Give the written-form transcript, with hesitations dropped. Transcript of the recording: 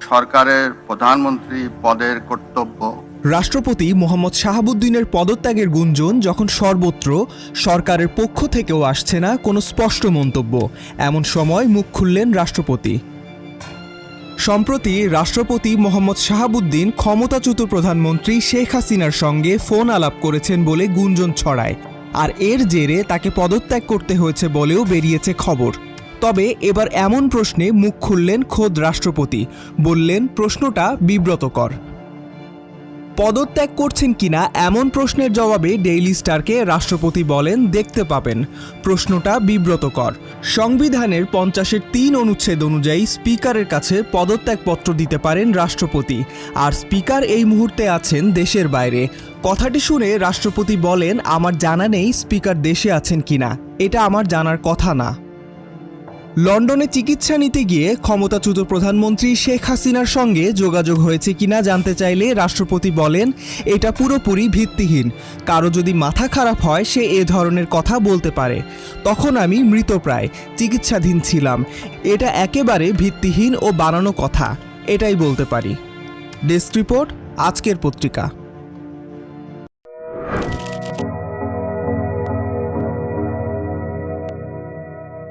সরকারের প্রধানমন্ত্রী পদের কর্তব্য। রাষ্ট্রপতি মোহাম্মদ শাহাবুদ্দিনের পদত্যাগের গুঞ্জন যখন সর্বত্র, সরকারের পক্ষ থেকেও আসছে না কোনো স্পষ্ট মন্তব্য, এমন সময় মুখ খুললেন রাষ্ট্রপতি। সম্প্রতি রাষ্ট্রপতি মোহাম্মদ শাহাবুদ্দিন ক্ষমতাচ্যুত প্রধানমন্ত্রী শেখ হাসিনার সঙ্গে ফোন আলাপ করেছেন বলে গুঞ্জন ছড়ায়, আর এর জেরে তাকে পদত্যাগ করতে হয়েছে বলেও বেরিয়েছে খবর। তবে এবার এমন প্রশ্নে মুখ খুললেন খোদ রাষ্ট্রপতি, বললেন প্রশ্নটা বিব্রতকর। পদত্যাগ করছেন কিনা এমন প্রশ্নের জবাবে ডেইলি স্টারকে রাষ্ট্রপতি বলেন দেখতে পাবেন, প্রশ্নটা বিব্রতকর। সংবিধানের 50-3 অনুচ্ছেদ অনুযায়ী স্পিকারের কাছে পদত্যাগপত্র দিতে পারেন রাষ্ট্রপতি, আর স্পিকার এই মুহূর্তে আছেন দেশের বাইরে। কথাটি শুনে রাষ্ট্রপতি বলেন আমার জানা নেই স্পিকার দেশে আছেন কিনা, এটা আমার জানার কথা না। লন্ডনে চিকিৎসা নিতে গিয়ে ক্ষমতাচ্যুত প্রধানমন্ত্রী শেখ হাসিনার সঙ্গে যোগাযোগ হয়েছে কিনা জানতে চাইলে রাষ্ট্রপতি বলেন এটা পুরোপুরি ভিত্তিহীন। কারো যদি মাথা খারাপ হয় সে এ ধরনের কথা বলতে পারে, তখন আমি মৃতপ্রায় চিকিৎসাধীন ছিলাম। এটা একেবারে ভিত্তিহীন ও বানানো কথা, এটাই বলতে পারি। ডেস্ক রিপোর্ট, আজকের পত্রিকা।